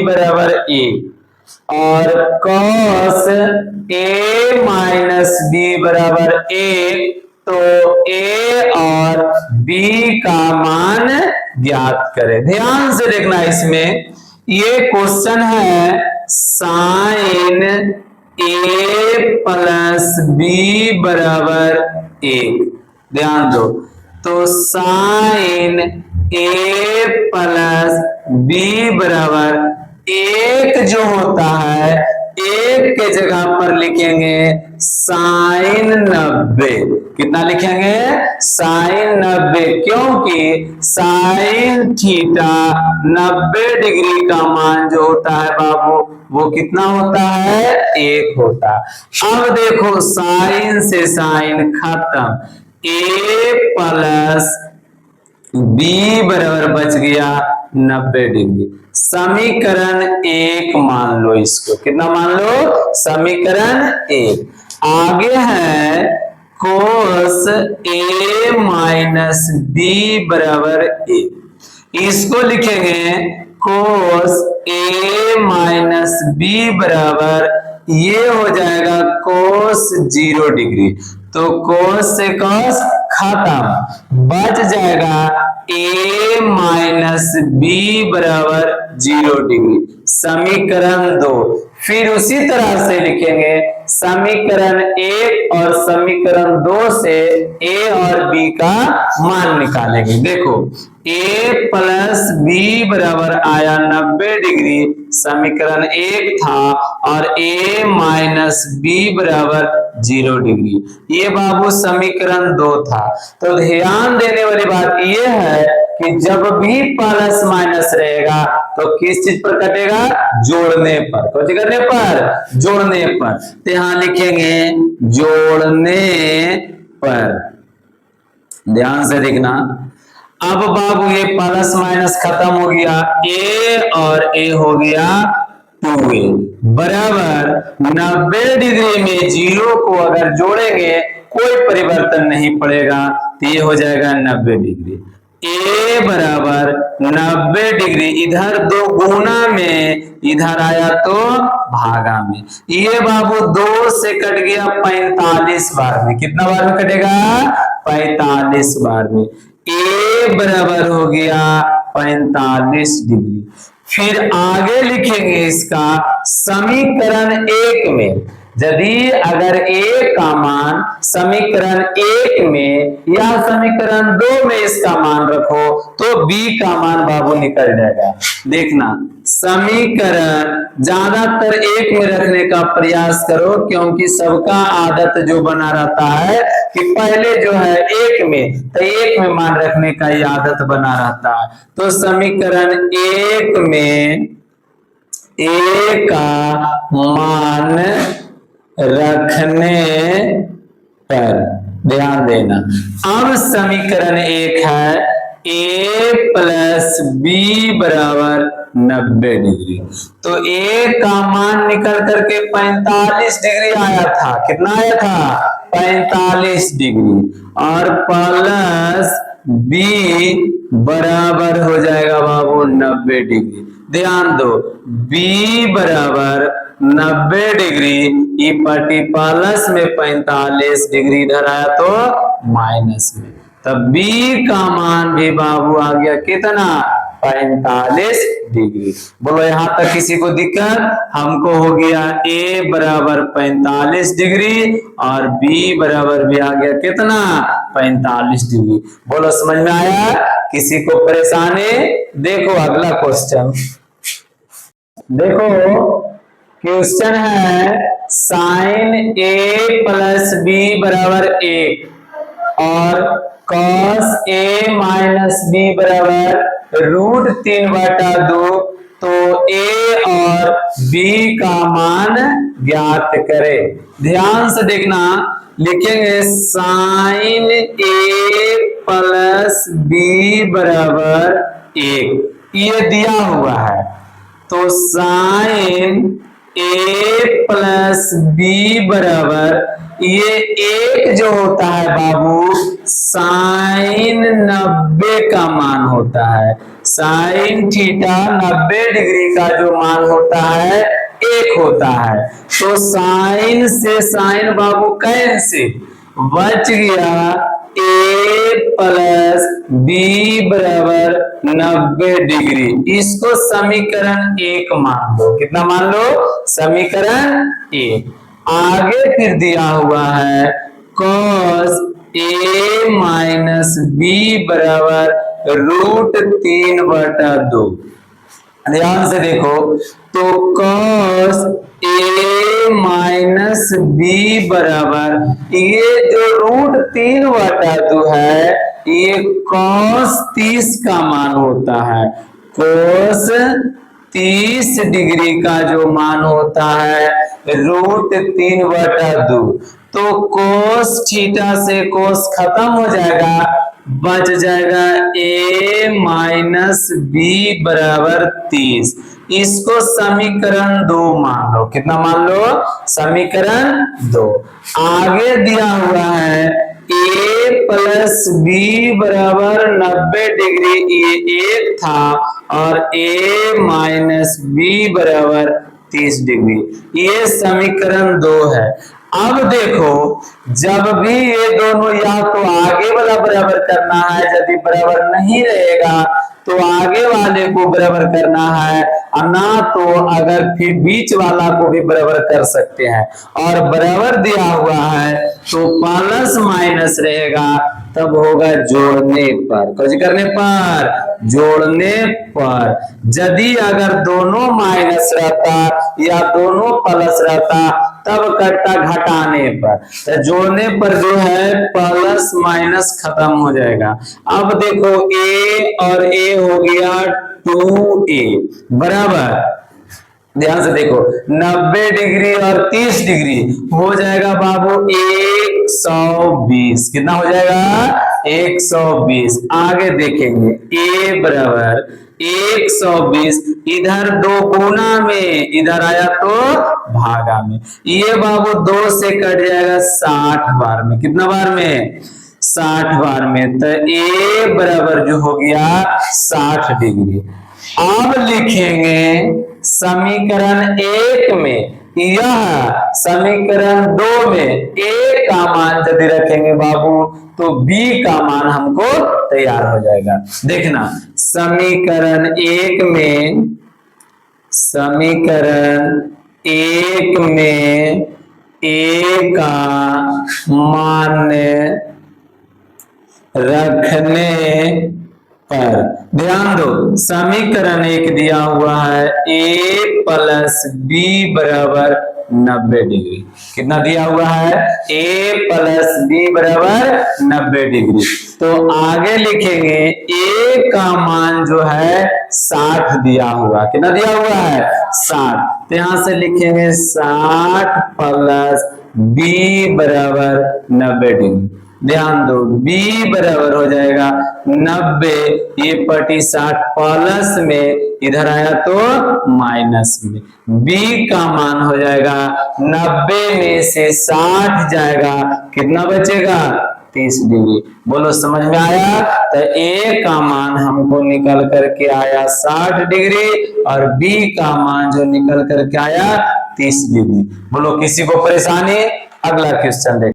बराबर ए और cos a minus B बराबर ए, तो a और b का मान ज्ञात करें। ध्यान से देखना, इसमें ये क्वेश्चन है साइन a प्लस बी बराबर 1। ध्यान दो, तो साइन a प्लस बी बराबर 1 जो होता है, 1 के जगह पर लिखेंगे साइन 90। कितना लिखेंगे? साइन 90, क्योंकि साइन थीटा 90 डिग्री का मान जो होता है बाबू, वो कितना होता है? 1 होता है। अब देखो, साइन से साइन खत्म, a प्लस बी बराबर बच गया 90 डिग्री। समीकरण 1 मान लो इसको। कितना मान लो? समीकरण 1। आगे है कोस a माइनस बी बराबर 1। इसको लिखेंगे कोस a माइनस बी बराबर, ये हो जाएगा कोस 0 डिग्री। तो कोस से कोस खत्म, बच जाएगा a माइनस बी बराबर 0 डिग्री। समीकरण 2। फिर उसी तरह से लिखेंगे समीकरण 1 और समीकरण 2 से a और b का मान निकालेंगे। देखो, a प्लस बी बराबर आया 90 डिग्री, समीकरण 1 था, और a माइनस बी बराबर 0 डिग्री, ये बाबू समीकरण 2 था। तो ध्यान देने वाली बात यह है कि जब भी प्लस माइनस रहेगा तो किस चीज पर कटेगा? जोड़ने पर। कौन सी करने पर? जोड़ने पर। तो यहां लिखेंगे जोड़ने पर। ध्यान से देखना, अब बाबू ये प्लस माइनस खत्म हो गया, a और a हो गया 2a बराबर 90 डिग्री में 0 को अगर जोड़ेंगे कोई परिवर्तन नहीं पड़ेगा, तो ये हो जाएगा 90 डिग्री। a बराबर 90 डिग्री, इधर 2 गुना में, इधर आया तो भागा में। ये बाबू 2 से कट गया 45 बार में। कितना बार में कटेगा? 45 बार में। a बराबर हो गया 45 डिग्री। फिर आगे लिखेंगे इसका समीकरण 1 में, यदि अगर a का मान समीकरण 1 में या समीकरण 2 में इसका मान रखो तो b का मान बाबू निकल जाएगा। देखना, समीकरण ज्यादातर 1 में रखने का प्रयास करो, क्योंकि सबका आदत जो बना रहता है कि पहले जो है 1 में, तो 1 में मान रखने का ये आदत बना रहता है। तो समीकरण 1 में a का मान रखने पर ध्यान देना। अब समीकरण 1 है a प्लस बी बराबर 90 डिग्री, तो a का मान निकल करके 45 डिग्री आया था। कितना आया था? 45 डिग्री, और प्लस b बराबर हो जाएगा बाबू 90 डिग्री। ध्यान दो, b बराबर 90 डिग्री, ई पटी प्लस में 45 डिग्री, इधर आया तो माइनस में, तब b का मान भी बाबू आ गया कितना? 45 डिग्री। बोलो यहां तक किसी को दिक्कत? हमको हो गया a बराबर 45 डिग्री और b बराबर भी आ गया कितना? 45 डिग्री। बोलो समझ में आया? किसी को परेशानी? देखो अगला क्वेश्चन, देखो क्वेश्चन है साइन a प्लस बी बराबर 1 और cos a माइनस बी बराबर √3/2, तो a और b का मान ज्ञात करें। ध्यान से देखना, लिखेंगे साइन a प्लस बी बराबर 1, ये दिया हुआ है, तो साइन a प्लस बी बराबर ये एक जो होता है बाबू साइन 90 का मान होता है। साइन थीटा 90 डिग्री का जो मान होता है एक होता है। तो साइन से साइन बाबू कैंसिल, बच गया a प्लस बी बराबर 90 डिग्री। इसको समीकरण 1 मान लो। कितना मान लो? समीकरण 1। आगे फिर दिया हुआ है cos a माइनस बी बराबर √3/2। ध्यान से देखो तो cos a माइनस बी बराबर ये जो √3/2 है ये cos 30 का मान होता है। cos 30 डिग्री का जो मान होता है √3/2। तो cos थीटा से cos खत्म हो जाएगा, बच जाएगा a माइनस बी बराबर 30। इसको समीकरण 2 मान लो। कितना मान लो? समीकरण 2। आगे दिया हुआ है a प्लस बी बराबर 90 डिग्री, ये एक था, और a माइनस बी बराबर 30 डिग्री, ये समीकरण 2 है। अब देखो जब भी ये दोनों या तो आगे वाला बराबर करना है, यदि बराबर नहीं रहेगा तो आगे वाले को बराबर करना है, और ना तो अगर फिर बीच वाला को भी बराबर कर सकते हैं। और बराबर दिया हुआ है तो प्लस माइनस रहेगा, तब होगा जोड़ने पर। कुछ करने पर? जोड़ने पर। यदि अगर दोनों माइनस रहता या दोनों प्लस रहता तब कटता घटाने पर, तो जोड़ने पर जो है प्लस माइनस खत्म हो जाएगा। अब देखो a और a हो गया 2a बराबर, ध्यान से देखो 90 डिग्री और 30 डिग्री हो जाएगा बाबू 120। कितना हो जाएगा? 120। आगे देखेंगे a बराबर 120, इधर 2 गुना में, इधर आया तो भागा में। ये बाबू 2 से कट जाएगा 60 बार में। कितना बार में? 60 बार में। तो a बराबर जो हो गया 60 डिग्री। अब लिखेंगे समीकरण 1 में, यह समीकरण 2 में a का मान यदि रखेंगे बाबू तो b का मान हमको तैयार हो जाएगा। देखना समीकरण 1 में, समीकरण 1 में a का मान रखने पर, ध्यान दो समीकरण 1 दिया हुआ है a प्लस बी बराबर 90 डिग्री। कितना दिया हुआ है? a प्लस बी बराबर 90 डिग्री। तो आगे लिखेंगे a का मान जो है 60 दिया हुआ। कितना दिया हुआ है? 60। तो यहां से लिखेंगे 60 प्लस b बराबर 90 डिग्री। ध्यान दो b बराबर हो जाएगा 90, ये पटी 60 प्लस में, इधर आया तो माइनस में। b का मान हो जाएगा 90 में से 60 जाएगा, कितना बचेगा? 30 डिग्री। बोलो समझ में आया? तो a का मान हमको निकल करके आया 60 डिग्री और b का मान जो निकल करके आया 30 डिग्री। बोलो किसी को परेशानी? अगला क्वेश्चन देखो।